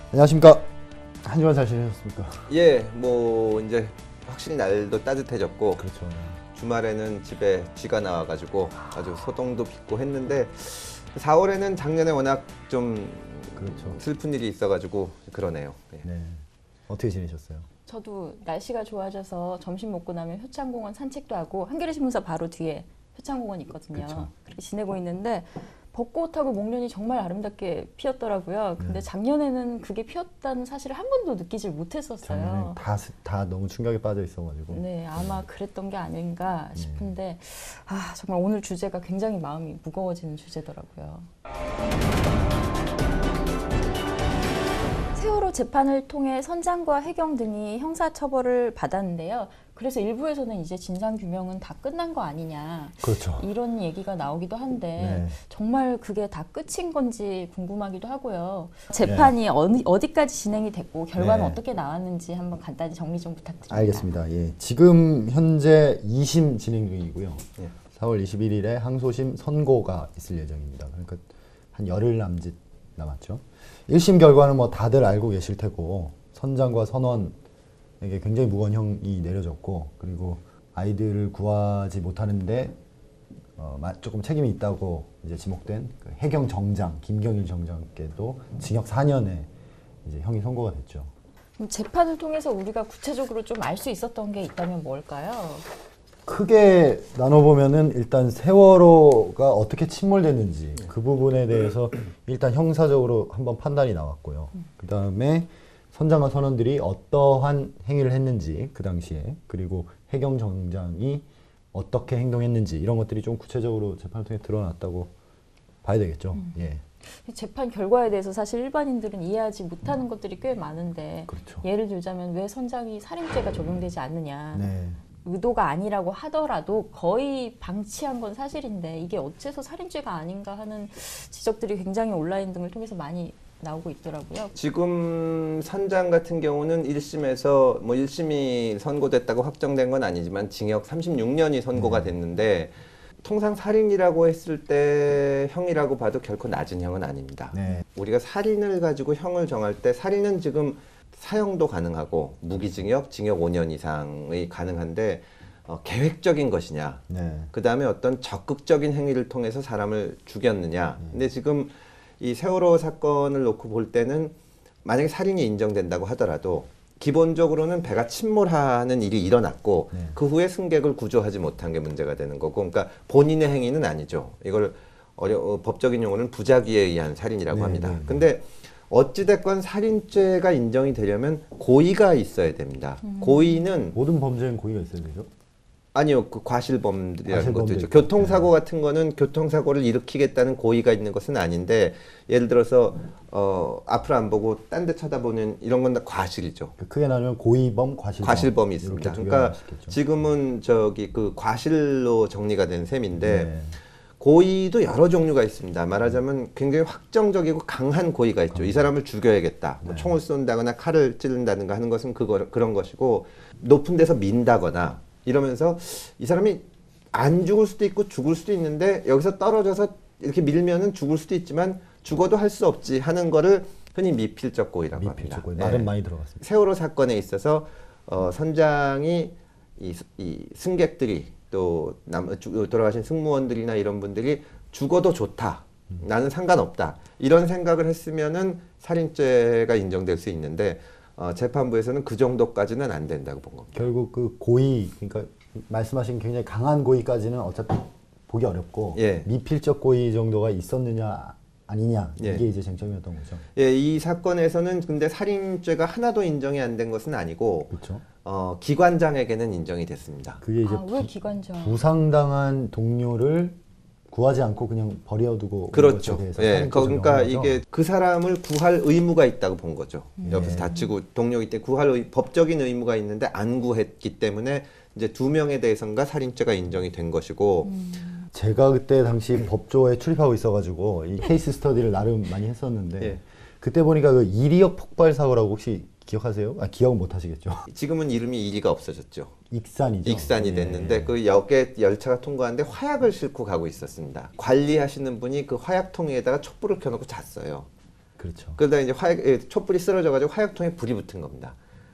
안녕하십니까. 한 주간 잘 지내셨습니까? 예, 뭐 이제 확실히 날도 따뜻해졌고 그렇죠. 주말에는 집에 쥐가 나와가지고 아주 소동도 빚고 했는데 4월에는 작년에 워낙 좀 그렇죠. 슬픈 일이 있어가지고 그러네요. 예. 네. 어떻게 지내셨어요? 저도 날씨가 좋아져서 점심 먹고 나면 효창공원 산책도 하고 한겨레 신문사 바로 뒤에 효창공원 있거든요. 그쵸. 그렇게 지내고 있는데 벚꽃하고 목련이 정말 아름답게 피었더라고요. 근데 네. 작년에는 그게 피었다는 사실을 한 번도 느끼질 못했었어요. 작년에 다 너무 충격에 빠져 있어가지고. 네, 아마 그랬던 게 아닌가 싶은데 정말 오늘 주제가 굉장히 마음이 무거워지는 주제더라고요. 세월호 재판을 통해 선장과 해경 등이 형사처벌을 받았는데요. 그래서 일부에서는 이제 진상규명은 다 끝난 거 아니냐 그렇죠. 이런 얘기가 나오기도 한데 네. 정말 그게 다 끝인 건지 궁금하기도 하고요. 재판이 어디까지 진행이 됐고 결과는 네. 어떻게 나왔는지 한번 간단히 정리 좀 부탁드립니다. 알겠습니다. 예. 지금 현재 2심 진행 중이고요. 예. 4월 21일에 항소심 선고가 있을 예정입니다. 그러니까 한 열흘 남짓 남았죠. 1심 결과는 뭐 다들 알고 계실 테고 선장과 선원에게 굉장히 무거운 형이 내려졌고 그리고 아이들을 구하지 못하는데 조금 책임이 있다고 이제 지목된 그 해경 정장 김경일 정장께도 징역 4년의 이제 형이 선고가 됐죠. 그럼 재판을 통해서 우리가 구체적으로 좀 알 수 있었던 게 있다면 뭘까요? 크게 나눠보면은 일단 세월호가 어떻게 침몰됐는지 그 부분에 대해서 일단 형사적으로 한번 판단이 나왔고요. 그 다음에 선장과 선원들이 어떠한 행위를 했는지 그 당시에 그리고 해경 정장이 어떻게 행동했는지 이런 것들이 좀 구체적으로 재판을 통해 드러났다고 봐야 되겠죠. 예, 재판 결과에 대해서 사실 일반인들은 이해하지 못하는 것들이 꽤 많은데 그렇죠. 예를 들자면 왜 선장이 살인죄가 적용되지 않느냐. 네. 의도가 아니라고 하더라도 거의 방치한 건 사실인데 이게 어째서 살인죄가 아닌가 하는 지적들이 굉장히 온라인 등을 통해서 많이 나오고 있더라고요. 지금 선장 같은 경우는 1심에서 뭐 1심이 선고됐다고 확정된 건 아니지만 징역 36년이 선고가 됐는데 통상 살인이라고 했을 때 형이라고 봐도 결코 낮은 형은 아닙니다. 네. 우리가 살인을 가지고 형을 정할 때 살인은 지금 사형도 가능하고 무기징역, 징역 5년 이상이 가능한데 계획적인 것이냐, 네. 그 다음에 어떤 적극적인 행위를 통해서 사람을 죽였느냐. 근데 지금 이 세월호 사건을 놓고 볼 때는 만약에 살인이 인정된다고 하더라도 기본적으로는 배가 침몰하는 일이 일어났고 네. 그 후에 승객을 구조하지 못한 게 문제가 되는 거고, 그러니까 본인의 행위는 아니죠. 이걸 법적인 용어는 부작위에 의한 살인이라고 네, 합니다. 네, 네. 근데 어찌됐건 살인죄가 인정이 되려면 고의가 있어야 됩니다. 고의는 모든 범죄엔 고의가 있어야 되죠. 아니요, 그 과실범들이라는 과실범도 것도 있죠. 있고. 교통사고 같은 거는 교통사고를 일으키겠다는 고의가 있는 것은 아닌데, 예를 들어서 앞을 안 보고 딴 데 쳐다보는 이런 건 다 과실이죠. 크게 나누면 고의범, 과실범. 과실범이 있습니다. 이렇게 두 그러니까 개가 있겠죠. 지금은 그 과실로 정리가 된 셈인데, 네. 고의도 여러 종류가 있습니다. 말하자면 굉장히 확정적이고 강한 고의가 있죠. 이 사람을 죽여야겠다. 뭐 총을 쏜다거나 칼을 찌른다든가 하는 것은 그런 것이고, 높은 데서 민다거나 이러면서 이 사람이 안 죽을 수도 있고 죽을 수도 있는데 여기서 떨어져서 이렇게 밀면은 죽을 수도 있지만 죽어도 할 수 없지 하는 거를 흔히 미필적 고의라고 합니다. 미필적 고의 말은 네. 많이 들어갔습니다. 세월호 사건에 있어서 선장이 이 승객들이 또 돌아가신 승무원들이나 이런 분들이 죽어도 좋다. 나는 상관없다. 이런 생각을 했으면은 살인죄가 인정될 수 있는데 재판부에서는 그 정도까지는 안 된다고 본 겁니다. 결국 그 고의, 그러니까 말씀하신 굉장히 강한 고의까지는 어차피 보기 어렵고 예. 미필적 고의 정도가 있었느냐 아니냐 예. 이게 이제 쟁점이었던 거죠. 예, 이 사건에서는 근데 살인죄가 하나도 인정이 안 된 것은 아니고 그렇죠. 기관장에게는 인정이 됐습니다. 그게 이제 왜 기관장? 부상당한 동료를 구하지 않고 그냥 버려두고 그렇죠. 온 것에 대해서 예, 살인죄 그러니까 적용한 거죠. 이게 그 사람을 구할 의무가 있다고 본 거죠. 옆에서 다치고 동료이기 때문에 법적인 의무가 있는데 안 구했기 때문에 이제 2명에 대해서인가 살인죄가 인정이 된 것이고. 제가 그때 당시 법조에 출입하고 있어가지고 이 케이스 스터디를 나름 많이 했었는데 예. 그때 보니까 그 이리역 폭발 사고라고 혹시 기억하세요? 기억은 못 하시겠죠. 지금은 이름이 이리가 없어졌죠. 익산이죠. 익산이 됐는데 그 역에 열차가 통과하는데 화약을 싣고 가고 있었습니다. 관리하시는 분이 그 화약통 위에다가 촛불을 켜놓고 잤어요. 그렇죠. 그러다 이제 촛불이 쓰러져가지고 화약통에 불이 붙은 겁니다.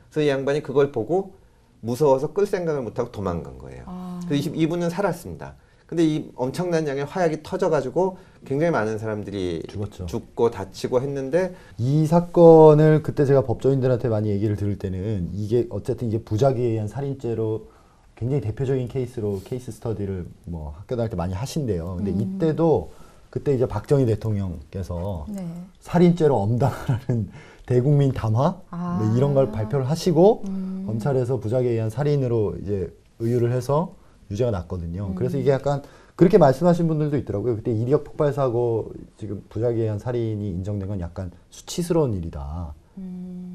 그래서 이 양반이 그걸 보고 무서워서 끌 생각을 못하고 도망간 거예요. 그래서 이분은 살았습니다. 근데 이 엄청난 양의 화약이 터져가지고 굉장히 많은 사람들이 죽었죠. 죽고 다치고 했는데 이 사건을 그때 제가 법조인들한테 많이 얘기를 들을 때는 이게 어쨌든 이게 부작위에 의한 살인죄로 굉장히 대표적인 케이스로 케이스 스터디를 뭐 학교 다닐 때 많이 하신대요. 근데 이때도 그때 이제 박정희 대통령께서 네. 살인죄로 엄단하라는 대국민 담화 뭐 이런 걸 발표를 하시고 검찰에서 부작위에 의한 살인으로 이제 의유를 해서 유죄가 났거든요. 그래서 이게 약간 그렇게 말씀하신 분들도 있더라고요. 그때 이력 폭발 사고 지금 부작위에 의한 살인이 인정된 건 약간 수치스러운 일이다.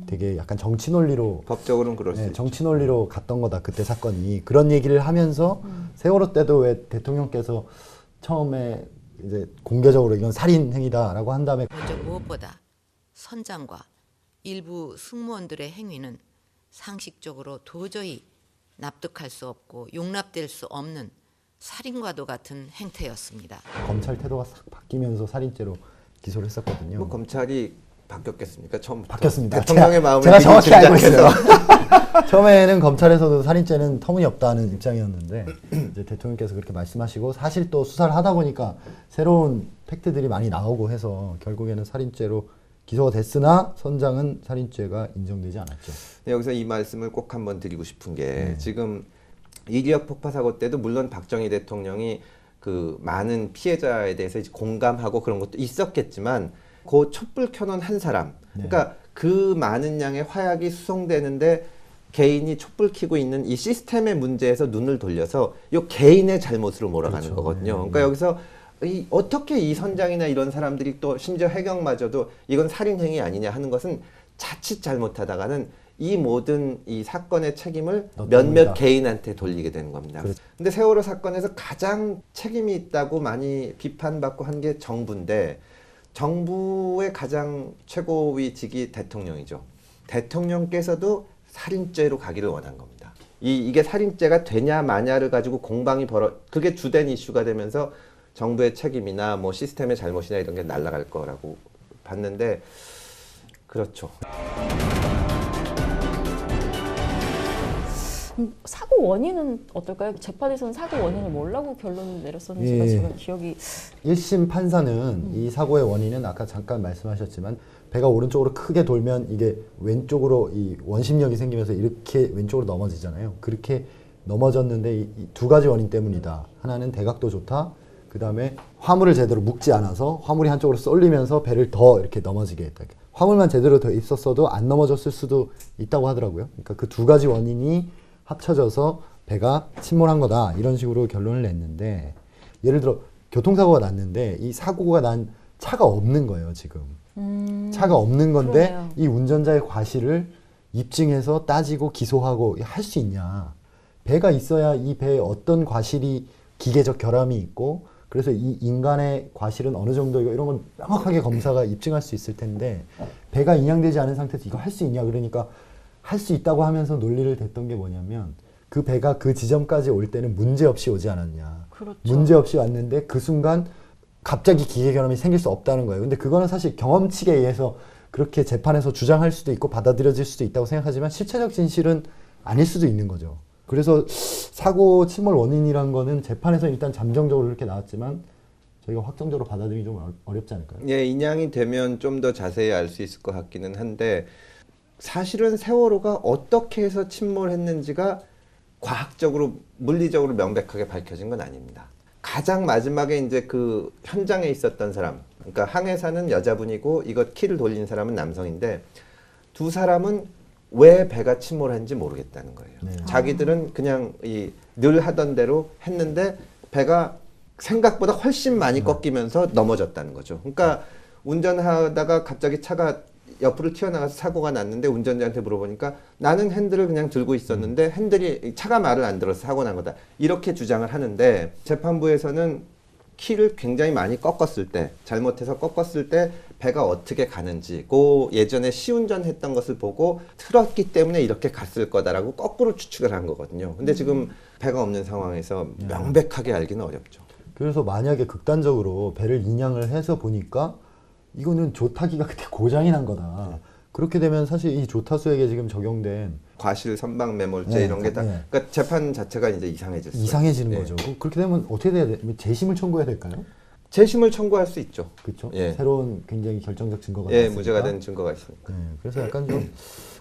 되게 약간 정치 논리로 법적으로는 그럴 수 있죠. 정치 논리로 갔던 거다 그때 사건이 그런 얘기를 하면서 세월호 때도 왜 대통령께서 처음에 이제 공개적으로 이건 살인 행위다라고 한 다음에 먼저 무엇보다 선장과 일부 승무원들의 행위는 상식적으로 도저히 납득할 수 없고 용납될 수 없는 살인과도 같은 행태였습니다. 검찰 태도가 싹 바뀌면서 살인죄로 기소를 했었거든요. 뭐 검찰이 바뀌었겠습니까? 처음부터. 바뀌었습니다. 대통령의 마음을 제가 미리 정확히 알고 있어요. 짐작해서. 처음에는 검찰에서도 살인죄는 터무니없다는 입장이었는데 이제 대통령께서 그렇게 말씀하시고 사실 또 수사를 하다 보니까 새로운 팩트들이 많이 나오고 해서 결국에는 살인죄로 기소가 됐으나 선장은 살인죄가 인정되지 않았죠. 네, 여기서 이 말씀을 꼭 한번 드리고 싶은 게 지금 이리역 폭파 사고 때도 물론 박정희 대통령이 그 많은 피해자에 대해서 이제 공감하고 그런 것도 있었겠지만 그 촛불 켜놓은 한 사람, 그러니까 그 많은 양의 화약이 수송되는데 개인이 촛불 켜고 있는 이 시스템의 문제에서 눈을 돌려서 이 개인의 잘못으로 몰아가는 그렇죠. 거거든요. 그러니까 여기서 어떻게 이 선장이나 이런 사람들이 또 심지어 해경마저도 이건 살인행위 아니냐 하는 것은 자칫 잘못하다가는 이 모든 이 사건의 책임을 몇몇 개인한테 돌리게 되는 겁니다. 그렇죠. 근데 세월호 사건에서 가장 책임이 있다고 많이 비판받고 한 게 정부인데 정부의 가장 최고위직이 대통령이죠. 대통령께서도 살인죄로 가기를 원한 겁니다. 이게 살인죄가 되냐 마냐를 가지고 공방이 그게 주된 이슈가 되면서 정부의 책임이나 뭐 시스템의 잘못이나 이런 게 날아갈 거라고 봤는데 그렇죠. 사고 원인은 어떨까요? 재판에서는 사고 원인을 뭐라고 결론을 내렸었는지가 제가 기억이 1심 판사는 이 사고의 원인은 아까 잠깐 말씀하셨지만 배가 오른쪽으로 크게 돌면 이게 왼쪽으로 이 원심력이 생기면서 이렇게 왼쪽으로 넘어지잖아요. 그렇게 넘어졌는데 이 두 가지 원인 때문이다. 하나는 대각도 좋다. 그 다음에 화물을 제대로 묶지 않아서 화물이 한쪽으로 쏠리면서 배를 더 이렇게 넘어지게 했다. 화물만 제대로 돼 있었어도 안 넘어졌을 수도 있다고 하더라고요. 그러니까 그 두 가지 원인이 합쳐져서 배가 침몰한 거다. 이런 식으로 결론을 냈는데 예를 들어 교통사고가 났는데 이 사고가 난 차가 없는 거예요, 지금. 차가 없는 건데 그러네요. 이 운전자의 과실을 입증해서 따지고 기소하고 할 수 있냐. 배가 있어야 이 배에 어떤 과실이 기계적 결함이 있고 그래서 이 인간의 과실은 어느 정도이고 이런 건 명확하게 검사가 입증할 수 있을 텐데 배가 인양되지 않은 상태에서 이거 할 수 있냐 그러니까 할 수 있다고 하면서 논리를 댔던 게 뭐냐면 그 배가 그 지점까지 올 때는 문제없이 오지 않았냐. 그렇죠. 문제없이 왔는데 그 순간 갑자기 기계 결함이 생길 수 없다는 거예요. 근데 그거는 사실 경험칙에 의해서 그렇게 재판에서 주장할 수도 있고 받아들여질 수도 있다고 생각하지만 실체적 진실은 아닐 수도 있는 거죠. 그래서 사고 침몰 원인이란 거는 재판에서 일단 잠정적으로 이렇게 나왔지만 저희가 확정적으로 받아들이기 좀 어렵지 않을까요? 예, 인양이 되면 좀 더 자세히 알 수 있을 것 같기는 한데 사실은 세월호가 어떻게 해서 침몰했는지가 과학적으로 물리적으로 명백하게 밝혀진 건 아닙니다. 가장 마지막에 이제 그 현장에 있었던 사람, 그러니까 항해사는 여자분이고 이것 키를 돌린 사람은 남성인데 두 사람은 왜 배가 침몰했는지 모르겠다는 거예요. 네. 자기들은 그냥 늘 하던 대로 했는데 배가 생각보다 훨씬 많이 꺾이면서 넘어졌다는 거죠. 그러니까 운전하다가 갑자기 차가 옆으로 튀어나가서 사고가 났는데 운전자한테 물어보니까 나는 핸들을 그냥 들고 있었는데 차가 말을 안 들어서 사고 난 거다. 이렇게 주장을 하는데 재판부에서는 키를 굉장히 많이 꺾었을 때, 잘못해서 꺾었을 때 배가 어떻게 가는지, 그 예전에 시운전 했던 것을 보고 틀었기 때문에 이렇게 갔을 거다라고 거꾸로 추측을 한 거거든요. 근데 지금 배가 없는 상황에서 명백하게 알기는 어렵죠. 그래서 만약에 극단적으로 배를 인양을 해서 보니까 이거는 조타기가 그때 고장이 난 거다. 그렇게 되면 사실 이 조타수에게 지금 적용된 과실, 선박, 매몰죄 네, 이런 게 다 네. 그러니까 재판 자체가 이제 이상해졌어요. 이상해지는 예. 거죠. 그렇게 되면 어떻게 돼야 돼? 재심을 청구해야 될까요? 재심을 청구할 수 있죠. 그렇죠. 예. 새로운 굉장히 결정적 증거가 예, 났으니까. 무죄가 된 증거가 있으니까. 그래서 약간 좀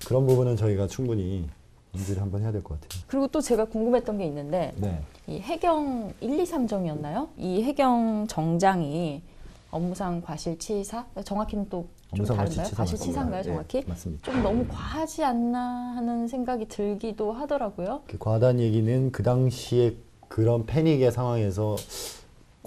그런 부분은 저희가 충분히 인지를 한번 해야 될 것 같아요. 그리고 또 제가 궁금했던 게 있는데 네. 이 해경 1, 2, 3정이었나요? 이 해경 정장이 업무상 과실치사? 정확히는 또 좀 업무상 다른가요? 과실치사 과실치사인가요, 맞습니다. 정확히? 맞습니다. 좀 너무 과하지 않나 하는 생각이 들기도 하더라고요. 그 과다한 얘기는 그 당시에 그런 패닉의 상황에서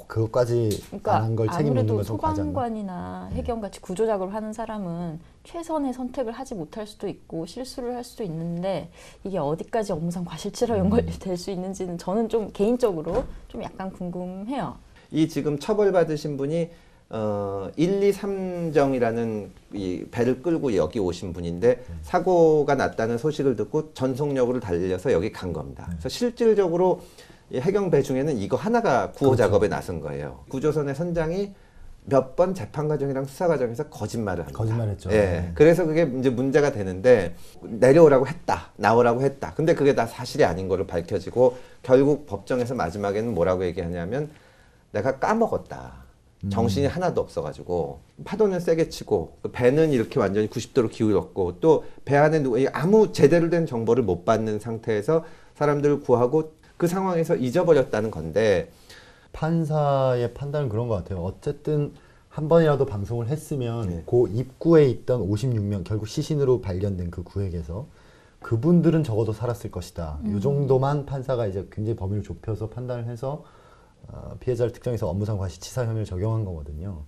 그것까지 그러니까 안 한 걸 책임 묻는 아무래도 건좀 과하지 않나? 소방관이나 해경같이 구조작업을 하는 사람은 최선의 선택을 하지 못할 수도 있고 실수를 할 수도 있는데 이게 어디까지 업무상 과실치로 연결될 수 있는지는 저는 좀 개인적으로 좀 약간 궁금해요. 이 지금 처벌받으신 분이 1, 2, 3정이라는 이 배를 끌고 여기 오신 분인데 사고가 났다는 소식을 듣고 전속력으로 달려서 여기 간 겁니다. 그래서 실질적으로 이 해경 배 중에는 이거 하나가 구호 작업에 나선 거예요. 구조선의 선장이 몇 번 재판 과정이랑 수사 과정에서 거짓말을 합니다. 거짓말했죠. 예. 네. 그래서 그게 이제 문제가 되는데 내려오라고 했다, 나오라고 했다. 근데 그게 다 사실이 아닌 걸로 밝혀지고 결국 법정에서 마지막에는 뭐라고 얘기하냐면 내가 까먹었다. 정신이 하나도 없어가지고 파도는 세게 치고 그 배는 이렇게 완전히 90도로 기울었고 또 배 안에 아무 제대로 된 정보를 못 받는 상태에서 사람들을 구하고 그 상황에서 잊어버렸다는 건데 판사의 판단은 그런 것 같아요. 어쨌든 한 번이라도 방송을 했으면 네. 그 입구에 있던 56명 결국 시신으로 발견된 그 구획에서 그분들은 적어도 살았을 것이다. 이 정도만 판사가 이제 굉장히 범위를 좁혀서 판단을 해서 피해자를 특정해서 업무상 과실치사 혐의를 적용한 거거든요.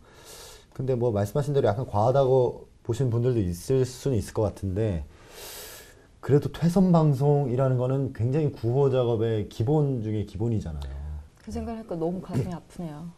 근데 뭐 말씀하신 대로 약간 과하다고 보신 분들도 있을 수는 있을 것 같은데 그래도 퇴선 방송이라는 거는 굉장히 구호 작업의 기본 중에 기본이잖아요. 그 생각을 하니까 너무 가슴이 아프네요.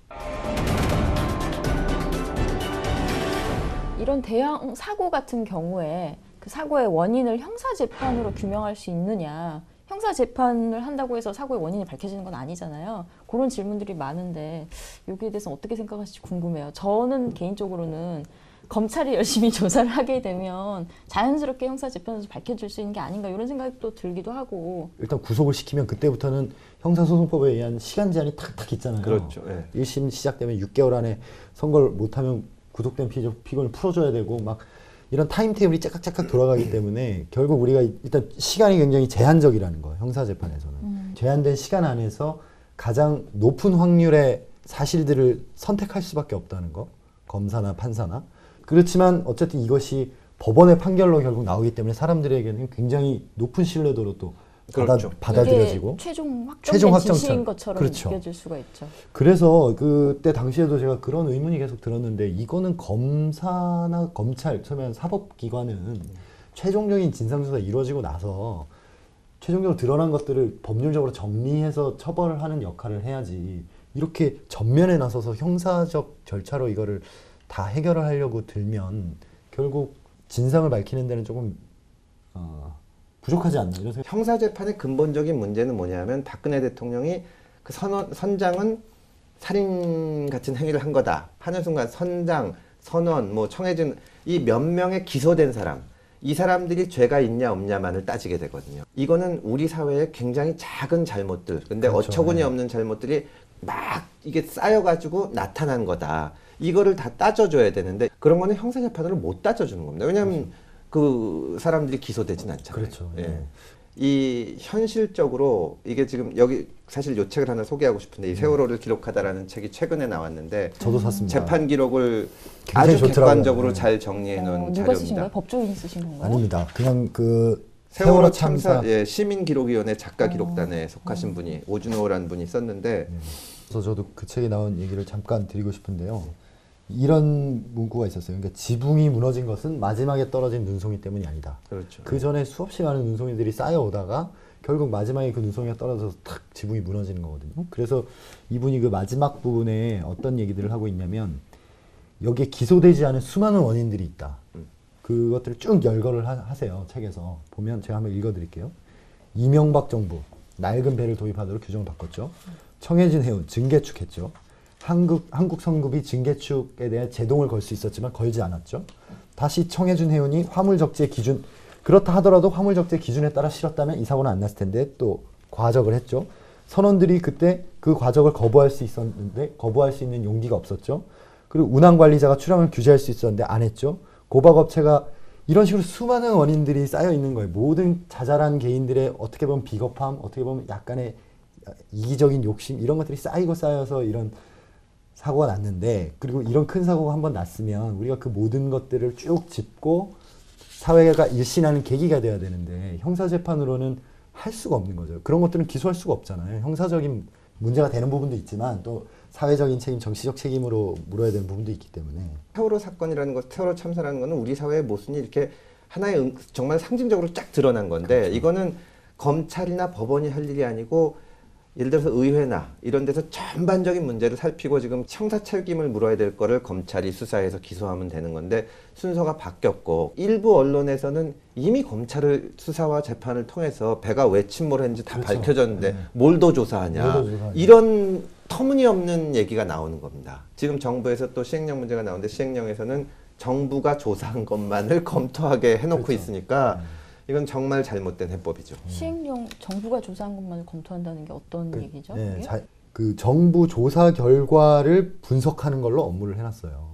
이런 대형 사고 같은 경우에 그 사고의 원인을 형사재판으로 규명할 수 있느냐. 형사재판을 한다고 해서 사고의 원인이 밝혀지는 건 아니잖아요. 그런 질문들이 많은데 여기에 대해서 어떻게 생각하실지 궁금해요. 저는 개인적으로는 검찰이 열심히 조사를 하게 되면 자연스럽게 형사재판에서 밝혀질 수 있는 게 아닌가 이런 생각이 또 들기도 하고. 일단 구속을 시키면 그때부터는 형사소송법에 의한 시간 제한이 탁탁 있잖아요. 그렇죠. 예. 1심 시작되면 6개월 안에 선고를 못하면 구속된 피고를 풀어줘야 되고 막 이런 타임테이블이 째깍째깍 돌아가기 때문에 결국 우리가 일단 시간이 굉장히 제한적이라는 거예요. 형사재판에서는. 제한된 시간 안에서 가장 높은 확률의 사실들을 선택할 수밖에 없다는 거. 검사나 판사나. 그렇지만 어쨌든 이것이 법원의 판결로 결국 나오기 때문에 사람들에게는 굉장히 높은 신뢰도로 또 그렇죠. 받아들여지고 이게 최종 최종 확정된 확정처럼. 지시인 것처럼 그렇죠. 느껴질 수가 있죠. 그래서 그때 당시에도 제가 그런 의문이 계속 들었는데 이거는 검사나 검찰, 처음에 사법기관은 최종적인 진상조사 이루어지고 나서 최종적으로 드러난 것들을 법률적으로 정리해서 처벌을 하는 역할을 해야지 이렇게 전면에 나서서 형사적 절차로 이거를 다 해결을 하려고 들면 결국 진상을 밝히는 데는 조금 부족하지 않나 이런 생각. 형사재판의 근본적인 문제는 뭐냐면 박근혜 대통령이 그 선장은 살인 같은 행위를 한 거다 하는 순간 선장, 선원, 뭐 청해진 이 몇 명의 기소된 사람 이 사람들이 죄가 있냐 없냐만을 따지게 되거든요. 이거는 우리 사회의 굉장히 작은 잘못들 근데 그렇죠. 어처구니 네. 없는 잘못들이 막 이게 쌓여가지고 나타난 거다. 이거를 다 따져줘야 되는데 그런 거는 형사재판으로 못 따져주는 겁니다. 왜냐하면 그 사람들이 기소되진 않잖아요. 그렇죠. 예. 예. 이 현실적으로 이게 지금 여기 사실 이 책을 하나 소개하고 싶은데 이 세월호를 기록하다라는 책이 최근에 나왔는데 저도 샀습니다. 재판 기록을 굉장히 아주 좋더라고요. 객관적으로 네. 잘 정리해 놓은 누가 쓰신 거예요? 자료입니다. 법조인이 쓰신 건가요? 아닙니다. 그냥 그 세월호 참사 예, 시민기록위원회 작가기록단에 속하신 분이 오준호라는 분이 썼는데 그래서 저도 그 책에 나온 얘기를 잠깐 드리고 싶은데요. 이런 문구가 있었어요. 그러니까 지붕이 무너진 것은 마지막에 떨어진 눈송이 때문이 아니다. 그렇죠. 그 전에 수없이 많은 눈송이들이 쌓여오다가 결국 마지막에 그 눈송이가 떨어져서 탁 지붕이 무너지는 거거든요. 그래서 이분이 그 마지막 부분에 어떤 얘기들을 하고 있냐면 여기에 기소되지 않은 수많은 원인들이 있다. 그것들을 쭉 열거를 하세요. 책에서. 보면 제가 한번 읽어드릴게요. 이명박 정부 낡은 배를 도입하도록 규정을 바꿨죠. 청해진 해운 증개축했죠. 한국 성급이 증개축에 대해 제동을 걸 수 있었지만 걸지 않았죠. 다시 청해준 해운이 화물적재 기준, 그렇다 하더라도 화물적재 기준에 따라 실었다면 이 사고는 안 났을 텐데 또 과적을 했죠. 선원들이 그때 그 과적을 거부할 수 있었는데 거부할 수 있는 용기가 없었죠. 그리고 운항관리자가 출항을 규제할 수 있었는데 안 했죠. 고박업체가 이런 식으로 수많은 원인들이 쌓여 있는 거예요. 모든 자잘한 개인들의 어떻게 보면 비겁함, 어떻게 보면 약간의 이기적인 욕심 이런 것들이 쌓이고 쌓여서 이런 사고가 났는데, 그리고 이런 큰 사고가 한번 났으면 우리가 그 모든 것들을 쭉 짚고 사회가 일신하는 계기가 돼야 되는데 형사재판으로는 할 수가 없는 거죠. 그런 것들은 기소할 수가 없잖아요. 형사적인 문제가 되는 부분도 있지만 또 사회적인 책임, 정치적 책임으로 물어야 되는 부분도 있기 때문에. 세월호 사건이라는 것, 세월호 참사라는 것은 우리 사회의 모순이 이렇게 하나의 정말 상징적으로 쫙 드러난 건데, 그렇죠. 이거는 검찰이나 법원이 할 일이 아니고 예를 들어서 의회나 이런 데서 전반적인 문제를 살피고 지금 형사 책임을 물어야 될 거를 검찰이 수사해서 기소하면 되는 건데 순서가 바뀌었고, 일부 언론에서는 이미 검찰을 수사와 재판을 통해서 배가 왜 침몰했는지 다 그렇죠. 밝혀졌는데 네. 뭘 더 조사하냐, 뭘 더 조사하냐. 이런 터무니없는 얘기가 나오는 겁니다. 지금 정부에서 또 시행령 문제가 나오는데 시행령에서는 정부가 조사한 것만을 검토하게 해놓고 그렇죠. 있으니까 이건 정말 잘못된 해법이죠. 시행령 정부가 조사한 것만을 검토한다는 게 어떤 얘기죠? 네, 그게? 그 정부 조사 결과를 분석하는 걸로 업무를 해놨어요.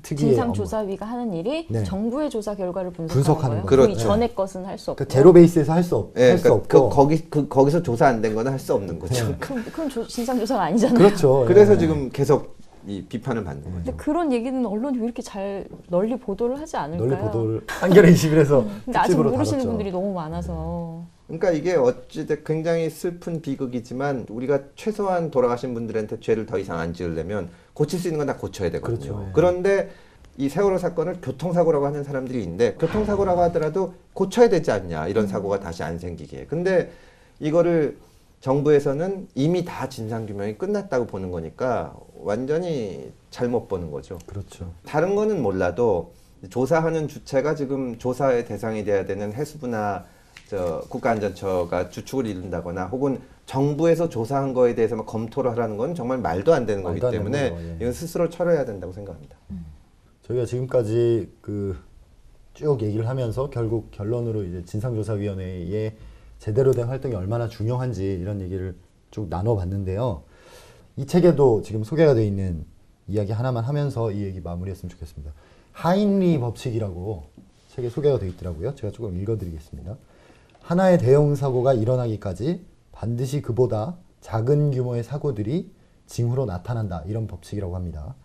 특이의 진상조사위가 하는 일이 네. 정부의 조사 결과를 분석하는 분석하는 거예요. 거죠. 그렇죠. 그 이전의 것은 할 수 없고. 그러니까 제로 베이스에서 할 수 그러니까 없고. 거기서 조사 안 된 거는 할 수 없는 거죠. 네. 그럼 진상조사가 아니잖아요. 그렇죠. 그래서 네. 지금 계속 이 비판을 받는 거죠. 근데 그런 얘기는 언론이 왜 이렇게 잘 널리 보도를 하지 않을까요? 널리 보도를 한겨레 21에서 근데 아직 특집으로 모르시는 다뤘죠. 분들이 너무 많아서. 그러니까 이게 어찌됐 굉장히 슬픈 비극이지만 우리가 최소한 돌아가신 분들한테 죄를 더 이상 안 지으려면 고칠 수 있는 건 다 고쳐야 되거든요. 그렇죠, 예. 그런데 이 세월호 사건을 교통사고라고 하는 사람들이 있는데 교통사고라고 하더라도 고쳐야 되지 않냐, 이런 사고가 다시 안 생기게. 근데 이거를 정부에서는 이미 다 진상규명이 끝났다고 보는 거니까 완전히 잘못 보는 거죠. 그렇죠. 다른 거는 몰라도 조사하는 주체가 지금 조사의 대상이 돼야 되는 해수부나 국가안전처가 주축을 이룬다거나 혹은 정부에서 조사한 거에 대해서만 검토를 하라는 건 정말 말도 안 되는 거기 말도 안 되는 때문에 거죠, 예. 이건 스스로 철회해야 된다고 생각합니다. 저희가 지금까지 그 쭉 얘기를 하면서 결국 결론으로 이제 진상조사위원회의 제대로 된 활동이 얼마나 중요한지 이런 얘기를 쭉 나눠봤는데요. 이 책에도 지금 소개가 되어 있는 이야기 하나만 하면서 이 얘기 마무리했으면 좋겠습니다. 하인리 법칙이라고 책에 소개가 되어 있더라고요. 제가 조금 읽어드리겠습니다. 하나의 대형 사고가 일어나기까지 반드시 그보다 작은 규모의 사고들이 징후로 나타난다, 이런 법칙이라고 합니다.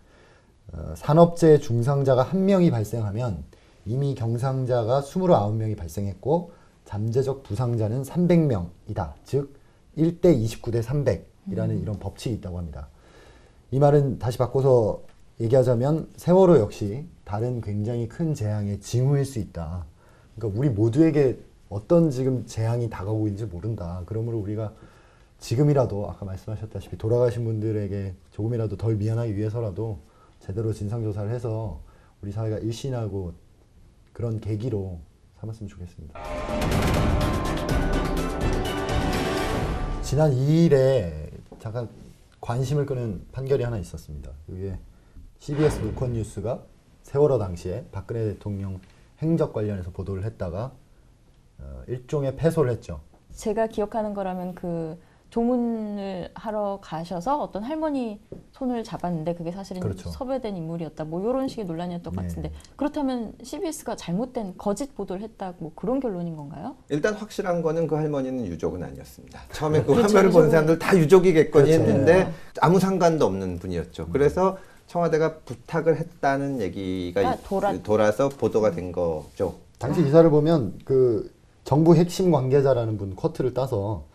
산업재해 중상자가 1명이 발생하면 이미 경상자가 29명이 발생했고 잠재적 부상자는 300명이다. 즉 1대 29대 300이라는 이런 법칙이 있다고 합니다. 이 말은 다시 바꿔서 얘기하자면 세월호 역시 다른 굉장히 큰 재앙의 징후일 수 있다. 그러니까 우리 모두에게 어떤 지금 재앙이 다가오고 있는지 모른다. 그러므로 우리가 지금이라도 아까 말씀하셨다시피 돌아가신 분들에게 조금이라도 덜 미안하기 위해서라도 제대로 진상조사를 해서 우리 사회가 일신하고 그런 계기로 삼았으면 좋겠습니다. 지난 2일에 잠깐 관심을 끄는 판결이 하나 있었습니다. 그게 CBS 노컷 뉴스가 세월호 당시에 박근혜 대통령 행적 관련해서 보도를 했다가 일종의 패소를 했죠. 제가 기억하는 거라면 그 조문을 하러 가셔서 어떤 할머니 손을 잡았는데 그게 사실은 그렇죠. 섭외된 인물이었다. 뭐 이런 식의 논란이었던 것 네. 같은데, 그렇다면 CBS가 잘못된 거짓 보도를 했다, 뭐 그런 결론인 건가요? 일단 확실한 거는 그 할머니는 유족은 아니었습니다. 처음에 그 그렇죠, 화면을 본 유족은. 사람들 다 유족이겠거니 그렇죠. 했는데 아무 상관도 없는 분이었죠. 그래서 청와대가 부탁을 했다는 얘기가 돌아서 보도가 된 거죠. 당시 기사를 보면 그 정부 핵심 관계자라는 분 커트를 따서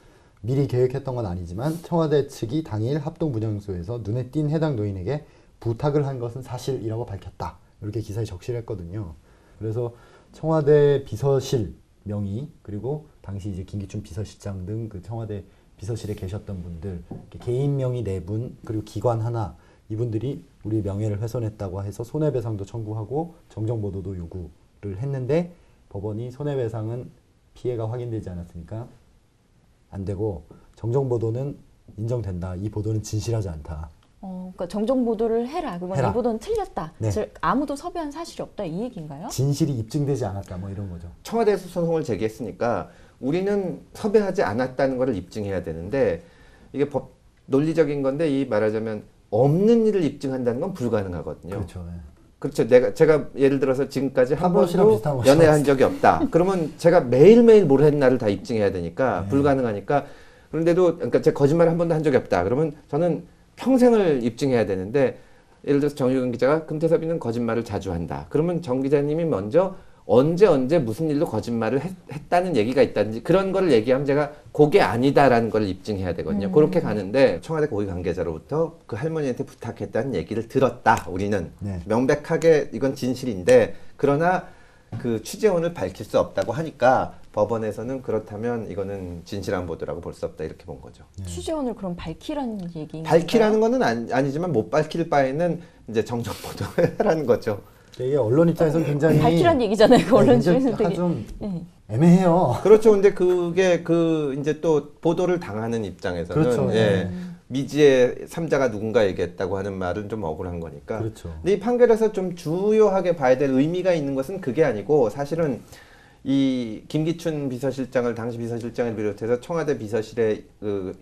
미리 계획했던 건 아니지만 청와대 측이 당일 합동분향소에서 눈에 띈 해당 노인에게 부탁을 한 것은 사실이라고 밝혔다. 이렇게 기사에 적시를 했거든요. 그래서 청와대 비서실 명의, 그리고 당시 이제 김기춘 비서실장 등 그 청와대 비서실에 계셨던 분들, 개인 명의 4분, 그리고 기관 하나, 이분들이 우리 명예를 훼손했다고 해서 손해배상도 청구하고 정정보도도 요구를 했는데 법원이 손해배상은 피해가 확인되지 않았으니까 안 되고 정정보도는 인정된다. 이 보도는 진실하지 않다. 그러니까 정정 보도를 해라. 그건 해라. 이 보도는 틀렸다. 네. 즉 아무도 섭외한 사실이 없다 이 얘기인가요? 진실이 입증되지 않았다 뭐 이런 거죠. 청와대에서 소송을 제기했으니까 우리는 섭외하지 않았다는 것을 입증해야 되는데 이게 법 논리적인 건데 이 말하자면 없는 일을 입증한다는 건 불가능하거든요. 그렇죠. 네. 그렇죠. 제가 예를 들어서 지금까지 한 한번 비슷한 번도 거 연애한 적이 없다. 그러면 제가 매일매일 뭘 했나를 다 입증해야 되니까 네. 불가능하니까 그런데도 그러니까 제가 거짓말 한 번도 한 적이 없다. 그러면 저는 평생을 입증해야 되는데 예를 들어서 정유경 기자가 금태섭이는 거짓말을 자주 한다. 그러면 정 기자님이 먼저 언제 무슨 일로 거짓말을 했다는 얘기가 있다든지 그런 거를 얘기하면 제가 그게 아니다라는 걸 입증해야 되거든요. 그렇게 가는데 청와대 고위 관계자로부터 그 할머니한테 부탁했다는 얘기를 들었다. 우리는 네. 명백하게 이건 진실인데 그러나 그 취재원을 밝힐 수 없다고 하니까 법원에서는 그렇다면 이거는 진실한 보도라고 볼 수 없다 이렇게 본 거죠. 취재원을 그럼 밝히라는 얘기인가요? 밝히라는 거는 아니지만 못 밝힐 바에는 이제 정정 보도라는 거죠. 이게 언론 입장에서는 굉장히 밝히란 얘기잖아요. 그 언론 굉장히 중에서 약간 되게 좀 예. 애매해요. 그렇죠. 근데 그게 이제 또 보도를 당하는 입장에서는 그렇죠. 예, 미지의 삼자가 누군가 얘기했다고 하는 말은 좀 억울한 거니까. 그렇죠. 근데 이 판결에서 좀 주요하게 봐야 될 의미가 있는 것은 그게 아니고 사실은 이 김기춘 비서실장을 당시 비서실장을 비롯해서 청와대 비서실에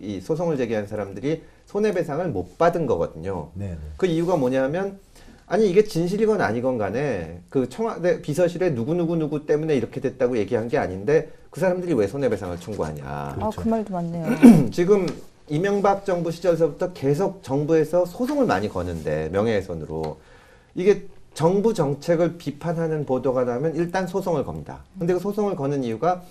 이 소송을 제기한 사람들이 손해배상을 못 받은 거거든요. 네. 그 이유가 뭐냐면 아니 이게 진실이건 아니건 간에 그 청와대 비서실에 누구 때문에 이렇게 됐다고 얘기한 게 아닌데 그 사람들이 왜 손해배상을 청구하냐. 그 말도 맞네요. 지금 이명박 정부 시절서부터 계속 정부에서 소송을 많이 거는데 명예훼손으로 이게 정부 정책을 비판하는 보도가 나면 일단 소송을 겁니다. 근데 그 소송을 거는 이유가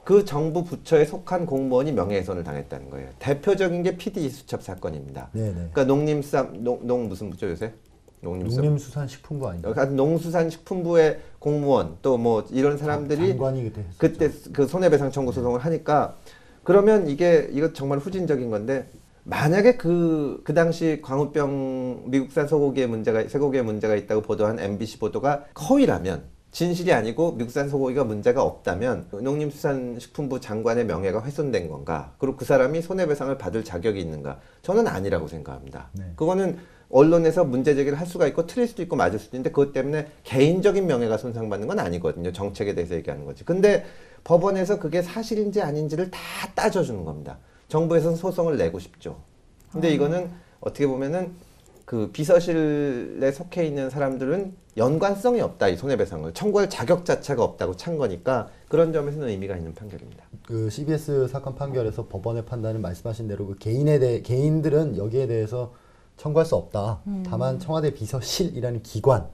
그 정부 부처에 속한 공무원이 명예훼손을 당했다는 거예요. 대표적인 게 PD 이수첩 사건입니다. 네네. 그러니까 농 무슨 부처 요새? 농림수산식품부 아닌가요? 하여튼 농수산식품부의 공무원 또 뭐 이런 사람들이 장관이 그때 했었죠. 그때 그 손해배상 청구 소송을 하니까 그러면 이거 정말 후진적인 건데 만약에 그 당시 광우병 미국산 쇠고기에 문제가 있다고 보도한 MBC 보도가 허위라면 진실이 아니고 미국산 소고기가 문제가 없다면 농림수산식품부 장관의 명예가 훼손된 건가? 그리고 그 사람이 손해배상을 받을 자격이 있는가? 저는 아니라고 생각합니다. 네. 그거는 언론에서 문제 제기를 할 수가 있고 틀릴 수도 있고 맞을 수도 있는데 그것 때문에 개인적인 명예가 손상받는 건 아니거든요. 정책에 대해서 얘기하는 거지. 근데 법원에서 그게 사실인지 아닌지를 다 따져주는 겁니다. 정부에서는 소송을 내고 싶죠. 근데 이거는 어떻게 보면은 그 비서실에 속해 있는 사람들은 연관성이 없다. 이 손해배상을 청구할 자격 자체가 없다고 찬 거니까 그런 점에서는 의미가 있는 판결입니다. 그 CBS 사건 판결에서 법원의 판단은 말씀하신 대로 그 개인들은 여기에 대해서 청구할 수 없다. 다만 청와대 비서실이라는 기관,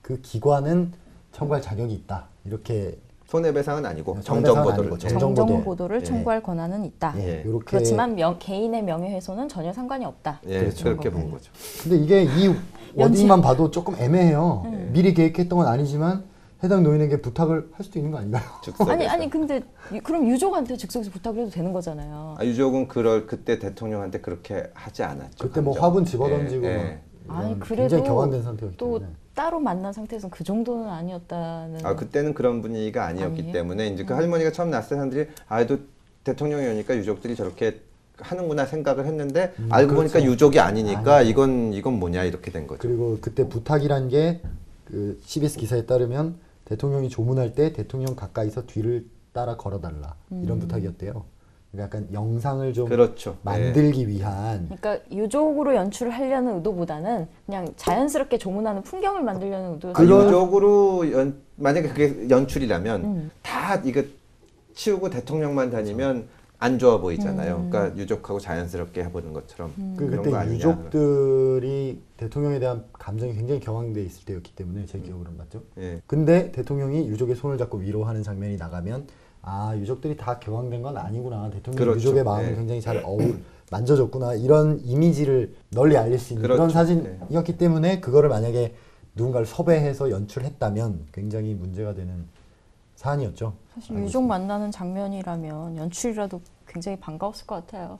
그 기관은 청구할 자격이 있다. 이렇게 손해배상은 아니고 네, 정정 손해배상은 보도를 아니고 정정 정정보도. 보도를 예. 청구할 권한은 있다. 예. 이렇게 그렇지만 개인의 명예훼손은 전혀 상관이 없다. 예, 그렇죠. 그렇게 본 거죠. 근데 이게 이 워딩만 봐도 조금 애매해요. 미리 계획했던 건 아니지만 해당 노인에게 부탁을 할 수도 있는 거 아닌가요? 즉석에서. 아니 근데 그럼 유족한테 즉석에서 부탁을 해도 되는 거잖아요. 유족은 그때 대통령한테 그렇게 하지 않았죠. 그때 뭐 감정. 화분 집어던지고 예, 막 예. 아니 이런 그래도 굉장히 격앙된 상태였기 또 때문에. 따로 만난 상태에서는 그 정도는 아니었다는. 그때는 그런 분위기가 아니었기 아니에요? 때문에 이제 그 할머니가 처음 났을 때 사람들이 또 대통령이 오니까 유족들이 저렇게 하는구나 생각을 했는데 알고 보니까 그렇죠. 유족이 아니니까 아니죠. 이건 뭐냐 이렇게 된 거죠. 그리고 그때 부탁이란 게 그 CBS 기사에 따르면 대통령이 조문할 때 대통령 가까이서 뒤를 따라 걸어달라 이런 부탁이었대요. 그러니까 약간 영상을 좀 그렇죠. 만들기 위한 그러니까 유족으로 연출을 하려는 의도보다는 그냥 자연스럽게 조문하는 풍경을 만들려는 의도. 유족으로 만약에 그게 연출이라면 다 이거 치우고 대통령만 다니면 안 좋아 보이잖아요. 그러니까 유족하고 자연스럽게 해보는 것처럼. 그런 그때 거 아니냐. 유족들이 대통령에 대한 감정이 굉장히 격앙돼 있을 때였기 때문에 제 기억으로는 맞죠? 예. 근데 대통령이 유족의 손을 잡고 위로하는 장면이 나가면 유족들이 다 격앙된 건 아니구나. 대통령 그렇죠. 유족의 마음을 예. 굉장히 잘 만져줬구나. 이런 이미지를 널리 알릴 수 있는 그런 그렇죠. 사진이었기 때문에 그거를 만약에 누군가를 섭외해서 연출했다면 굉장히 문제가 되는 사안이었죠. 사실 유족 만나는 장면이라면 연출이라도 굉장히 반가웠을 것 같아요.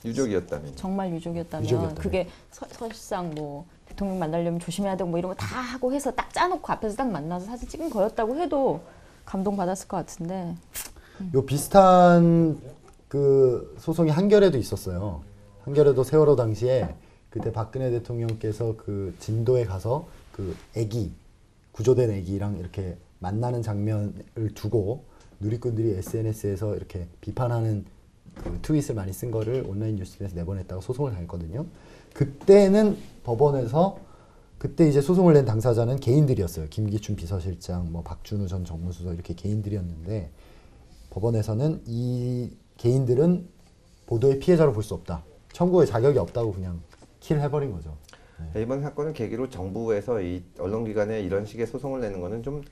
유족이었다면. 정말 유족이었다면 유족이었다면. 그게 사실상 뭐 대통령 만나려면 조심해야 되고 뭐 이런 거 다 하고 해서 딱 짜놓고 앞에서 딱 만나서 사진 찍은 거였다고 해도 감동받았을 것 같은데. 요 비슷한 그 소송이 한겨레도 있었어요. 한겨레도 세월호 당시에 그때 박근혜 대통령께서 그 진도에 가서 그 애기 구조된 애기랑 이렇게 만나는 장면을 두고 누리꾼들이 SNS에서 이렇게 비판하는 그 트윗을 많이 쓴 거를 온라인 뉴스에서 내보냈다고 소송을 당했거든요. 그때는 법원에서 그때 이제 소송을 낸 당사자는 개인들이었어요. 김기춘 비서실장, 뭐 박준우 전 정무수석 이렇게 개인들이었는데 법원에서는 이 개인들은 보도의 피해자로 볼 수 없다. 청구의 자격이 없다고 그냥 킬을 해버린 거죠. 네. 이번 사건을 계기로 정부에서 이 언론기관에 이런 식의 소송을 내는 거는 좀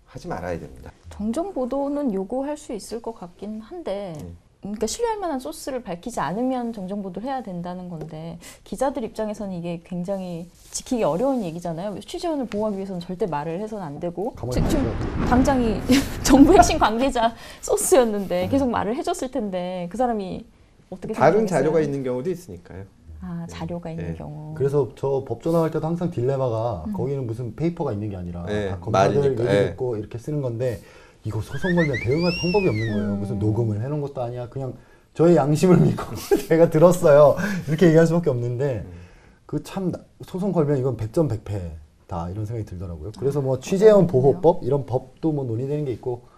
하지 말아야 됩니다. 정정 보도는 요구할 수 있을 것 같긴 한데 그러니까 신뢰할 만한 소스를 밝히지 않으면 정정 보도를 해야 된다는 건데 기자들 입장에서는 이게 굉장히 지키기 어려운 얘기잖아요. 취재원을 보호하기 위해서는 절대 말을 해서는 안 되고 지금 당장이 정부 핵심 관계자 소스였는데 계속 말을 해줬을 텐데 그 사람이 어떻게 다른 생각하겠어요? 자료가 있는 경우도 있으니까요. 아 자료가 있는 경우. 그래서 저 법조 나갈 때도 항상 딜레마가 거기는 무슨 페이퍼가 있는 게 아니라 네, 다 검사들 말이니까, 얘기 네. 듣고 이렇게 쓰는 건데 이거 소송 걸면 대응할 방법이 없는 거예요. 무슨 녹음을 해놓은 것도 아니야. 그냥 저의 양심을 믿고 제가 들었어요. 이렇게 얘기할 수밖에 없는데 그 참 소송 걸면 이건 100점 100패다 이런 생각이 들더라고요. 그래서 뭐 취재원 보호법 이런 법도 뭐 논의되는 게 있고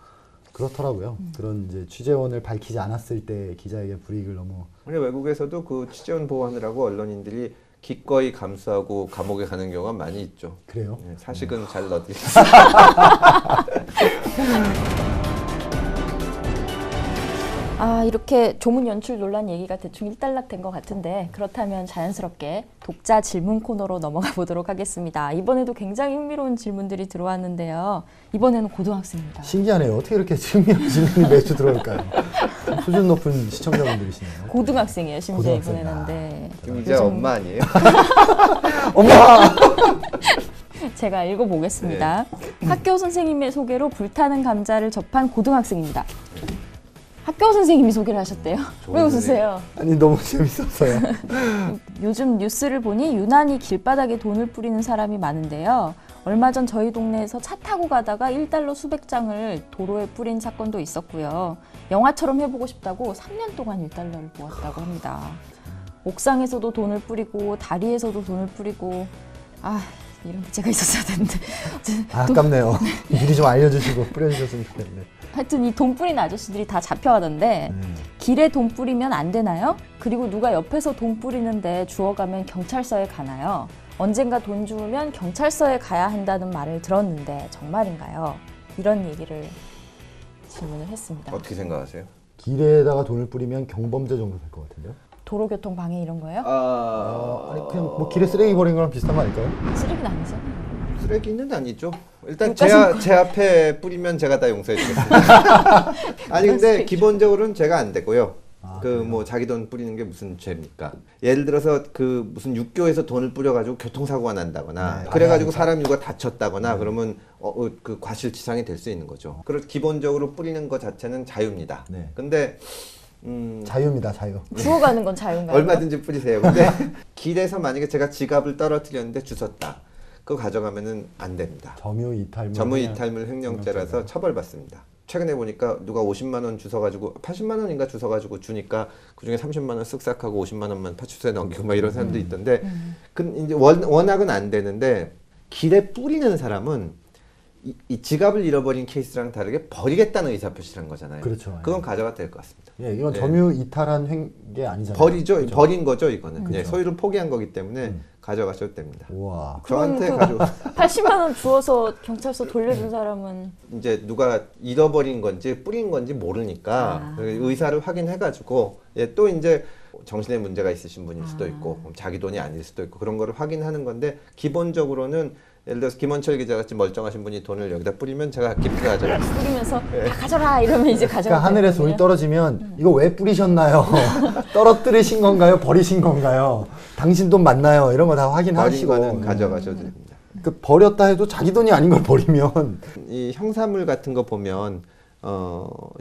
그렇더라고요. 그런 이제 취재원을 밝히지 않았을 때 기자에게 불이익을 너무 근데 외국에서도 그 취재원 보호하느라고 언론인들이 기꺼이 감수하고 감옥에 가는 경우가 많이 있죠. 그래요. 네, 사실은 잘 넣어드리겠습니다. 아 이렇게 조문 연출 논란 얘기가 대충 일단락된 것 같은데 그렇다면 자연스럽게 독자 질문 코너로 넘어가 보도록 하겠습니다. 이번에도 굉장히 흥미로운 질문들이 들어왔는데요. 이번에는 고등학생입니다. 신기하네요. 어떻게 이렇게 신기한 질문이 매주 들어올까요? 수준 높은 시청자분들이시네요. 고등학생이에요. 심지어 고등학생. 이번에는. 네. 김기자 엄마 아니에요? 엄마! 제가 읽어보겠습니다. 학교 선생님의 소개로 불타는 감자를 접한 고등학생입니다. 학교 선생님이 소개를 하셨대요. 왜 웃으세요? 아니 너무 재밌었어요. 요즘 뉴스를 보니 유난히 길바닥에 돈을 뿌리는 사람이 많은데요. 얼마 전 저희 동네에서 차 타고 가다가 1달러 수백 장을 도로에 뿌린 사건도 있었고요. 영화처럼 해보고 싶다고 3년 동안 1달러를 모았다고 합니다. 옥상에서도 돈을 뿌리고 다리에서도 돈을 뿌리고 아 이런 게 제가 있었어야 되는데 아깝네요. 미리 좀 알려주시고 뿌려주셨으면 좋겠는데. 하여튼 이 돈 뿌리는 아저씨들이 다 잡혀가던데 길에 돈 뿌리면 안 되나요? 그리고 누가 옆에서 돈 뿌리는데 주워가면 경찰서에 가나요? 언젠가 돈 주우면 경찰서에 가야 한다는 말을 들었는데 정말인가요? 이런 얘기를 질문을 했습니다. 어떻게 생각하세요? 길에다가 돈을 뿌리면 경범죄 정도 될 것 같은데요? 도로교통 방해 이런 거예요? 아니 그냥 뭐 길에 쓰레기 버리는 거랑 비슷한 거 아닐까요? 쓰레기는 아니잖아요. 쓰레기는 아니죠. 일단 여기까지 제 앞에 뿌리면 제가 다 용서해 주겠습니다. 아니 근데 기본적으로는 제가 안 되고요. 그 뭐 자기 돈 뿌리는 게 무슨 죄입니까? 예를 들어서 그 무슨 육교에서 돈을 뿌려가지고 교통사고가 난다거나 네, 그래가지고 사람 누가 다쳤다거나 그러면 그 과실치상이 될 수 있는 거죠. 그래서 기본적으로 뿌리는 것 자체는 자유입니다. 네. 근데 자유입니다, 자유. 주워가는 건 자유인가요? 얼마든지 뿌리세요. 근데 길에서 만약에 제가 지갑을 떨어뜨렸는데 주웠다. 그거 가져가면은 안 됩니다. 점유이탈물. 점유이탈물 횡령죄라서 처벌받습니다. 최근에 보니까 누가 50만 원 주워가지고 80만 원인가 주워가지고 주니까 그 중에 30만 원 쓱싹하고 50만 원만 파출소에 넘기고 막 이런 사람도 있던데 그 이제 워낙은 안 되는데 길에 뿌리는 사람은 이 지갑을 잃어버린 케이스랑 다르게 버리겠다는 의사표시를 한 거잖아요. 그렇죠. 그건 가져가도 될 것 같습니다. 예, 이건 네. 점유이탈한 게 아니잖아요. 버리죠. 그렇죠? 버린 거죠, 이거는. 그냥 그렇죠. 소유를 포기한 거기 때문에 가져가셔도 됩니다. 우와. 저한테 그럼 가져 80만 원 주워서 경찰서 돌려준 사람은 이제 누가 잃어버린 건지 뿌린 건지 모르니까 의사를 확인해가지고 또 이제 정신에 문제가 있으신 분일 수도 있고 자기 돈이 아닐 수도 있고 그런 거를 확인하는 건데 기본적으로는 예를 들어서 김원철 기자 같이 멀쩡하신 분이 돈을 여기다 뿌리면 제가 기피하죠. 뿌리면서 다 가져라 이러면 이제 가져가. 그러니까 하늘에 돈이 떨어지면 이거 왜 뿌리셨나요? 떨어뜨리신 건가요? 버리신 건가요? 당신 돈 맞나요? 이런 거 다 버린 확인하시고. 거는 가져가셔도 됩니다. 그 버렸다 해도 자기 돈이 아닌 걸 버리면 이 형사물 같은 거 보면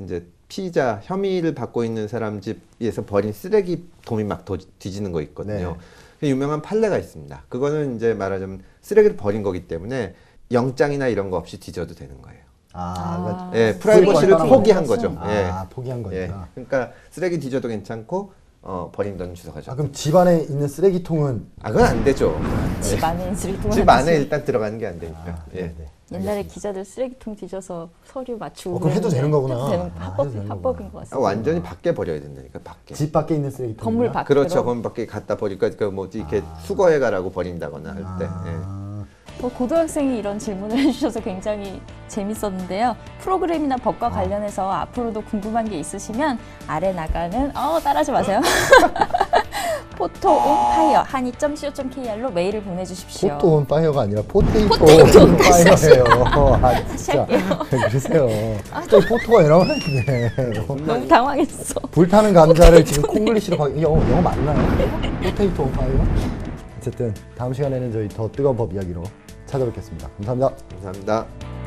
이제 피의자 혐의를 받고 있는 사람 집에서 버린 쓰레기 돔이 막 뒤지는 거 있거든요. 유명한 판례가 있습니다. 그거는 이제 말하자면 쓰레기를 버린 거기 때문에 영장이나 이런 거 없이 뒤져도 되는 거예요. 그러니까 예, 프라이버시를 쓰레기 포기한 버렸어? 거죠. 예. 포기한 거니까. 예. 그러니까 쓰레기 뒤져도 괜찮고 버린다는 주소가죠. 아, 그럼 집 안에 있는 쓰레기통은 그건 안 되죠. 집 안에 있는 쓰레기통은 집 안에 아니지. 일단 들어가는 게 안 되니까. 아, 예. 네. 옛날에 기자들 쓰레기통 뒤져서 서류 맞추고 그럼 해도 되는 거구나. 해도 되는 아, 합법, 해도 되는 합법인 거구나. 것 같습니다. 완전히 밖에 버려야 된다니까 밖에. 집 밖에 있는 쓰레기통. 건물 밖. 그렇죠. 건물 밖에 갖다 버리니까 그 뭐지 이렇게 수거해 가라고 버린다거나 할 때. 예. 고등학생이 이런 질문을 해주셔서 굉장히 재밌었는데요. 프로그램이나 법과 관련해서 앞으로도 궁금한 게 있으시면 아래 나가는 따라하지 마세요. 포토온파이어 한이.co.kr로 메일을 보내주십시오. 포토 온 파이어가 아니라 포테이토 포테이토 온 파이어예요. 아 다시 진짜. 할게요. 그러세요. 갑자기 포토가 나오는데. 너무 당황했어. 불타는 감자를 지금 콩글리시로 영어 맞나요? 포테이토 온 파이어? 어쨌든 다음 시간에는 저희 더 뜨거운 법 이야기로 찾아뵙겠습니다. 감사합니다. 감사합니다.